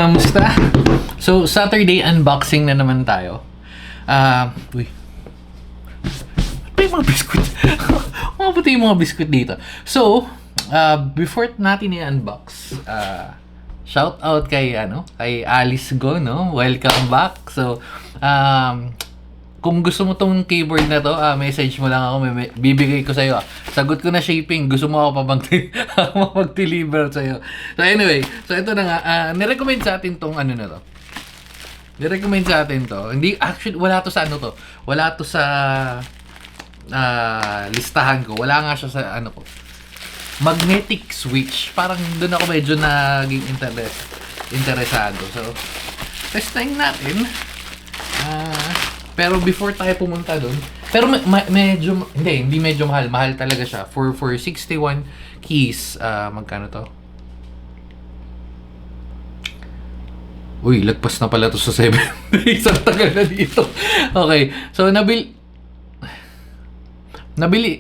Musta? So, Saturday unboxing na naman tayo. Uy. Ano yung mga biskuit? Mga puti yung mga biskuit dito. So, before natin i-unbox, shout out kay Alice Go, no? Welcome back. So, kung gusto mo tong keyboard na to, message mo lang ako, bibigay ko sa'yo. Sagot ko na shipping, gusto mo ako pa mag-deliver sa'yo. So anyway, so ito na nga, nirecommend sa atin tong ano na to. Nirecommend sa atin to. Hindi, actually, wala to sa ano to. Wala to sa listahan ko. Wala nga siya sa ano ko. Magnetic switch. Parang doon ako medyo naging interesado. So, testing natin. Pero before tayo pumunta doon, pero medyo, hindi medyo mahal. Mahal talaga siya. For 61 keys, magkano to? Uy, lagpas na pala to sa 7 days. Ang tagal na dito. Okay, so nabili,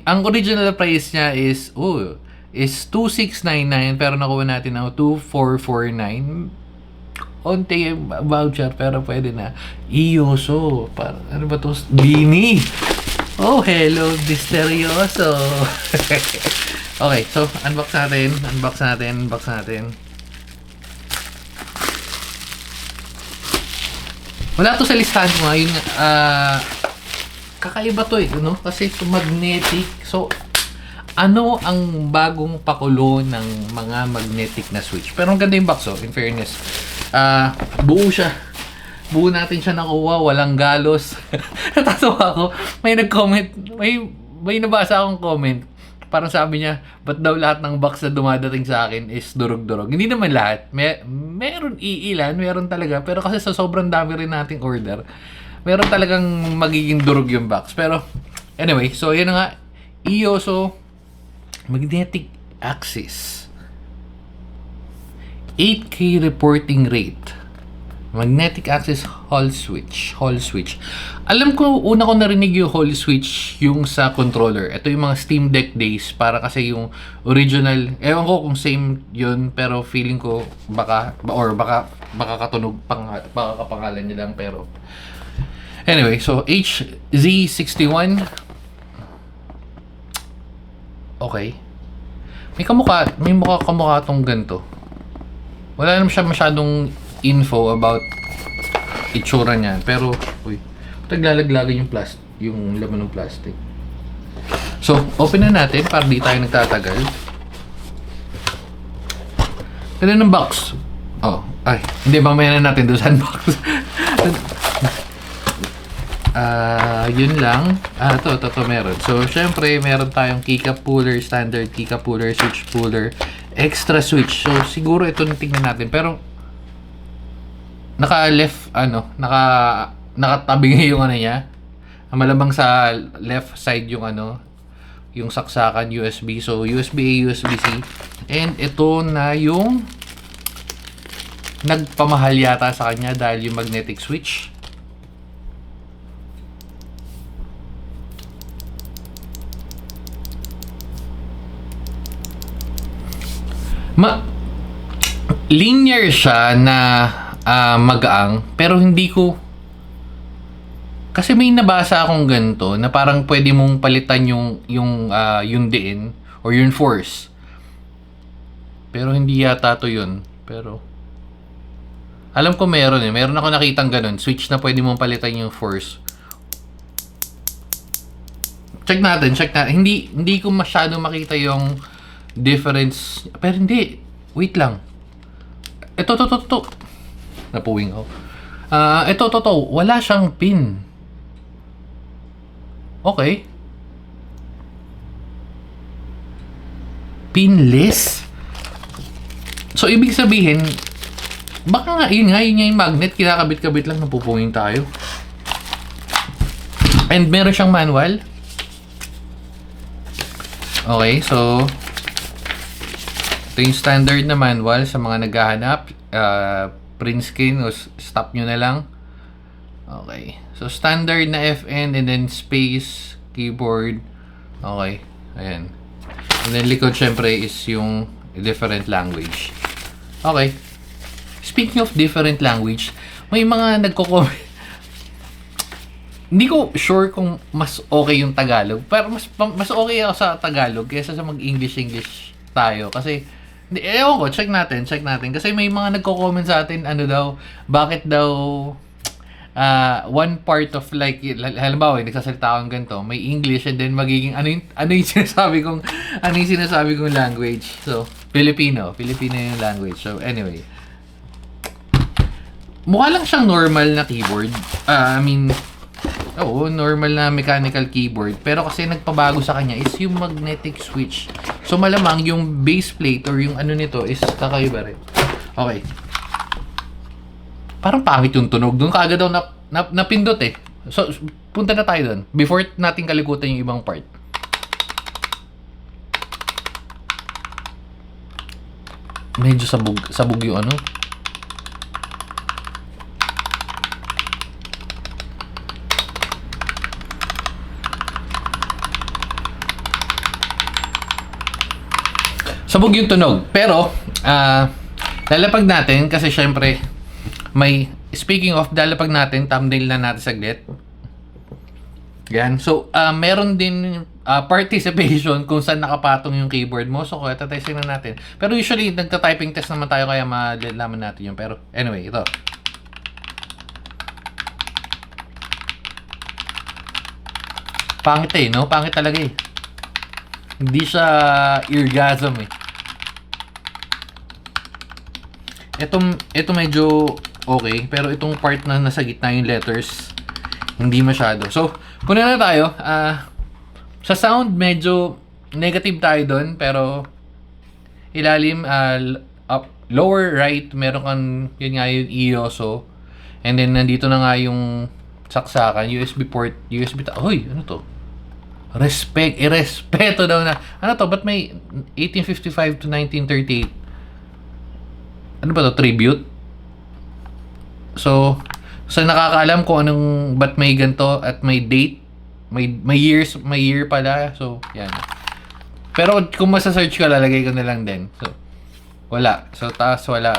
ang original price niya is 2,699, pero nakuha natin ng 2,449. Onte voucher, pero pwede na. Iyoso. Ano ba to? Bini. Oh, hello, misteryoso. Okay, so, unbox natin. Wala to sa listahan ko ngayon. Kakaiba to no? Kasi ito magnetic. So, ano ang bagong pakulo ng mga magnetic na switch? Pero ang ganda yung box, in fairness. Buo siya. Buo natin siya nakuha, walang galos. Natatawa ako. May nag-comment, may nabasa akong comment. Parang sabi niya, ba't daw lahat ng box na dumadating sa akin is durog-durog? Hindi naman lahat. Meron iilan, meron talaga. Pero kasi sa sobrang dami rin nating order, meron talagang magiging durog yung box. Pero, anyway, so yan nga. Iyoso Magnetic Axis. 8K reporting rate. Magnetic Axis Hall switch. Alam ko, una ko narinig yung Hall switch yung sa controller. Ito yung mga Steam Deck days. Para kasi yung original, ewan ko kung same yun, pero feeling ko baka katunog baka kapangalan niya lang, pero anyway, so HZ61. Okay. May kamukha tong ganito. Wala naman siya masyadong info about itsura niyan. Pero, naglalaglagan yung laman ng plastic. So, open na natin para di tayo nagtatagal. Ganda ng box. Hindi, mamaya na natin doon sa unbox. Yun lang. Ito meron. So, syempre, meron tayong keycap puller, standard keycap puller, switch puller, extra switch. So, siguro ito na tingnan natin. Pero, nakatabi yung ano niya. Malamang sa left side yung yung saksakan USB. So, USB-A, USB-C. And ito na yung nagpamahal yata sa kanya dahil yung magnetic switch. Linear siya na magaang, pero hindi ko, kasi may nabasa akong ganito na parang pwede mong palitan yung diin or yung force, pero hindi yata to yun. Pero alam ko meron ako nakitang ganun, switch na pwede mong palitan yung force. Check natin. Hindi ko masyado makita yung difference, pero hindi, wait lang. Ito napuwing ako. Ito wala siyang pin. Okay, pinless. So ibig sabihin, baka nga yun yung magnet, kinakabit-kabit lang, napupuwing tayo. And meron siyang manual. Okay, so ito yung standard na manual sa mga naghahanap. Print screen o stop nyo na lang. Okay. So, standard na FN and then space, keyboard. Okay. Ayan. And then likod syempre is yung different language. Okay. speaking of different language, may mga nagko-comment. Hindi ko sure kung mas okay yung Tagalog. Pero mas okay ako sa Tagalog kaysa sa mag-English tayo. Kasi, ewan ko, check natin. Kasi may mga nagko-comment sa atin, ano daw, bakit daw, one part of like, halimbawa, nagsasalita akong ganito, may English and then magiging, ano yung sinasabi kong language. So, Filipino yung language. So, anyway. Mukha lang siyang normal na keyboard. Oo, normal na mechanical keyboard. Pero kasi nagpabago sa kanya is yung magnetic switch. So malamang yung base plate or yung ano nito is kakaiba rin. Okay. Parang pangit yung tunog. Doon kaagad daw napindot eh. So, punta na tayo doon. Before natin kalikutan yung ibang part. Medyo sabog yung ano. Sabog yung tunog. Pero, lalapag natin kasi syempre, speaking of lalapag natin, thumbnail na natin saglit. Yan. So, meron din participation kung saan nakapatong yung keyboard mo. So, testing na natin. Pero usually, nagta-typing test naman tayo kaya malalaman natin yun. Pero, anyway, ito. Pangit eh, no? Pangit talaga eh. Hindi siya eargasm eh. Ito medyo okay, pero itong part na nasa gitna yung letters, hindi masyado. So, puna na tayo. Sa sound, medyo negative tayo doon, pero ilalim, lower right, meron kang, yun nga yung EOSO. And then, nandito na nga yung saksakan, USB port, Hoy, ano to? Irespeto daw na. Ano to? Ba't may 1855 to 1938? Ano ba to? Tribute? So, sa nakakaalam kung ba't may ganito at may date, may year pala. So, yan. Pero kung masasearch ka, lalagay ko na lang din. So, wala. So, taas wala.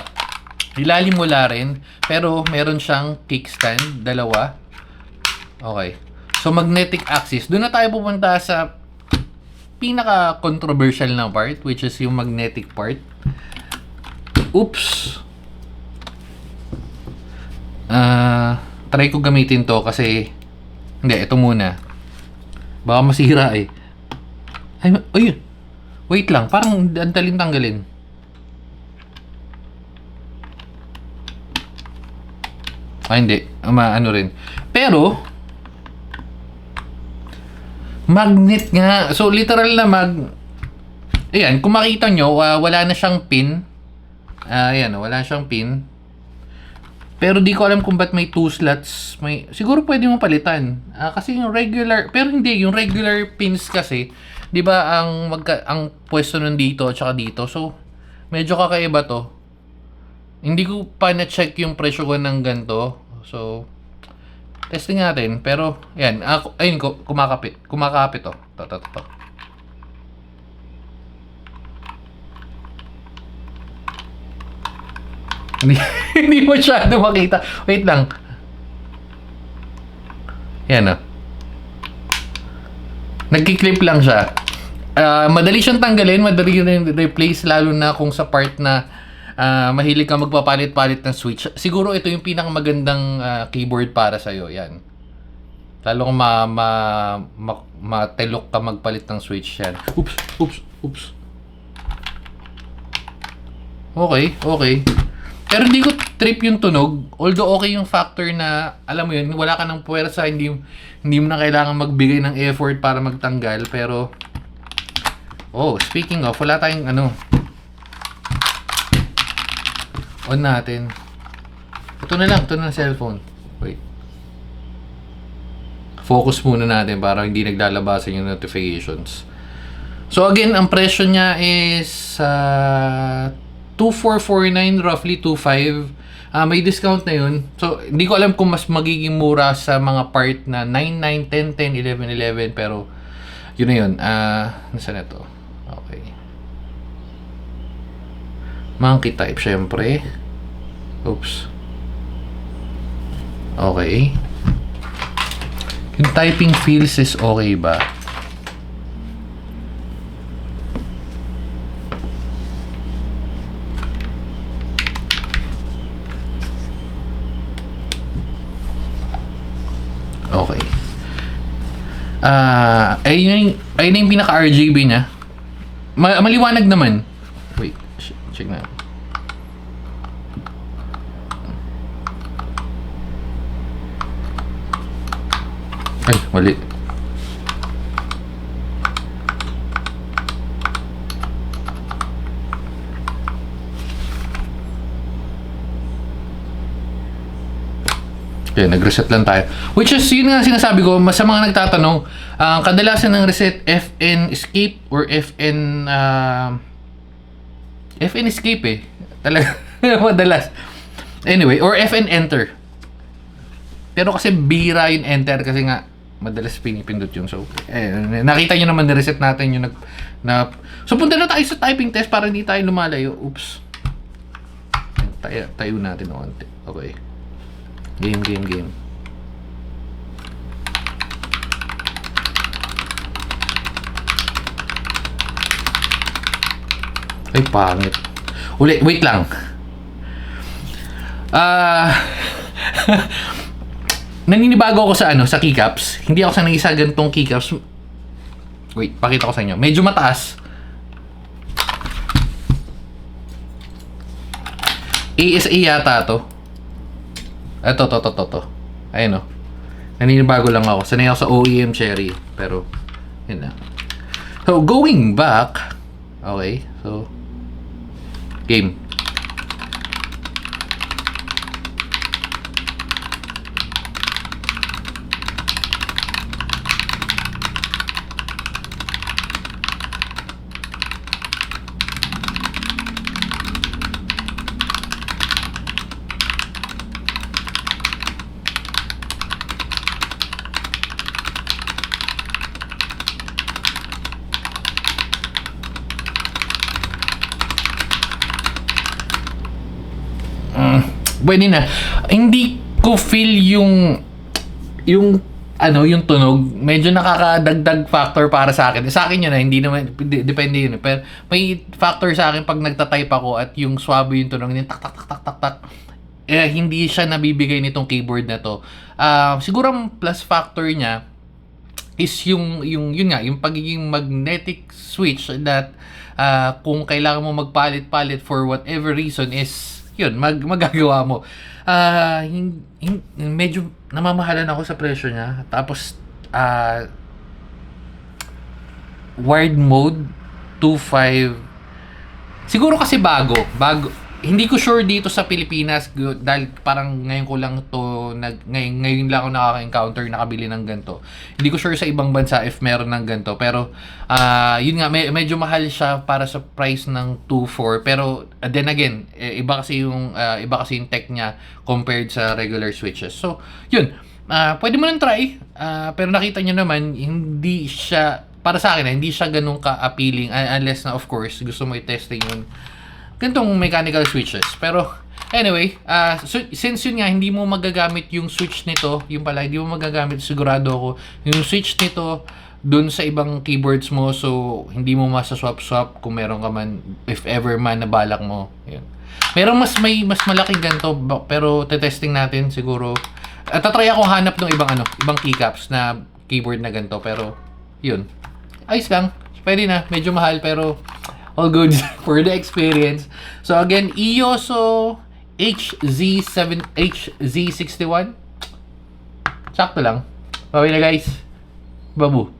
Ilalim wala rin. Pero, meron siyang kickstand. Dalawa. Okay. So, magnetic axis. Doon na tayo pupunta sa pinaka-controversial na part, which is yung magnetic part. Oops. Try ko gamitin to kasi hindi, ito muna. Baka masira eh. Ayun. Wait lang, parang ang daling tanggalin. Hindi. Ano rin. Pero, magnet nga. So, literal na ayan, kung makita nyo, wala na siyang pin. Ayan, wala siyang pin. Pero di ko alam kung ba't may 2 slots. Siguro pwede mo palitan. Kasi yung regular, pero hindi, yung regular pins kasi, di ba ang pwesto nun dito at saka dito. So, medyo kakaiba to. Hindi ko pa na-check yung presyo ko ng ganito. So, testing natin. Pero, ayan, ayun, kumakapit to. To. Hindi masyado makita. Wait lang. Yan o. Nagki-clip lang siya. Madali siyang tanggalin, madali rin replace, lalo na kung sa part na mahilig ka magpapalit-palit ng switch. Siguro ito yung pinakamagandang keyboard para sa'yo. Yan. Lalo kung matelok ka magpalit ng switch. Yan. Oops. Okay. Pero hindi ko trip yung tunog. Although okay yung factor na, alam mo yun, wala ka ng puwersa, hindi mo na kailangan magbigay ng effort para magtanggal. Pero, speaking of, wala tayong on natin. Ito na cellphone. Wait. Focus muna natin para hindi naglalabasan yung notifications. So again, ang presyo niya is 2,449, roughly 2,500. May discount na yun. So, hindi ko alam kung mas magiging mura sa mga part na 9, 9, 10, 10, 11, 11. Pero, yun na yun. Nasaan na to? Okay. Monkey type, syempre. Oops. Okay. Yung typing feels is okay ba? Okay. Ayun yung pinaka-RGB niya. Maliwanag naman. Wait, check na. Ay, mali. Okay, nag-reset lang tayo. Which is, yun nga sinasabi ko, sa mga nagtatanong, kadalasan ng reset, FN escape or FN escape eh. Talaga, madalas. Anyway, or FN enter. Pero kasi bira yung enter kasi nga, madalas pinipindot yun. So, nakita nyo naman, na-reset natin yung So, punta na tayo sa typing test para hindi tayo lumalayo. Oops. Tayo natin onti. Okay. Game. Ay, pangit. Wait lang. Naninibago ako sa sa keycaps. Hindi ako sanay sa ganitong keycaps. Wait, pakita ko sa inyo. Medyo mataas. ASA yata to. Ito. Ayun o. Naninibago lang ako. Sanay ako sa OEM Cherry. Pero, yun na. So, going back. Okay. So, game. Pwede na. Hindi ko feel yung tunog. Medyo nakakadagdag factor para sa akin. Sa akin yun hindi naman, depende yun. Pero may factor sa akin pag nagtatype ako at yung swabe yung tunog, yung tak. Hindi siya nabibigay nitong keyboard na to. Siguro ang plus factor niya is yung pagiging magnetic switch that kung kailangan mo magpalit-palit for whatever reason is yun, magagawa mo. Medyo namamahalan ako sa presyo niya. Tapos, wired mode, 2.5. Siguro kasi bago. Hindi ko sure dito sa Pilipinas dahil parang ngayon ko lang to ngayon lang ako nakaka-encounter nakabili ng ganito. Hindi ko sure sa ibang bansa if meron ng ganito, pero yun nga medyo mahal siya para sa price ng 2.4, pero then again iba kasi yung tech niya compared sa regular switches. So yun, pwede mo nang try, pero nakita niyo naman hindi siya para sa akin hindi siya ganun ka-appealing unless na of course gusto mo i-testing yun ganitong mechanical switches. Pero anyway, since yun nga hindi mo magagamit yung switch nito, hindi mo magagamit, sigurado ako yung switch nito dun sa ibang keyboards mo, so hindi mo masaswap-swap kung meron ka man, if ever man nabalak mo. Yun. Meron mas malaking ganito, pero te-testing natin siguro. Tatry ako hanap ng ibang keycaps na keyboard na ganito, pero yun. Ayos lang. Pwede na, medyo mahal pero all good for the experience. So again, Ioso HZ61. Sakto lang. Bye na guys. Babu.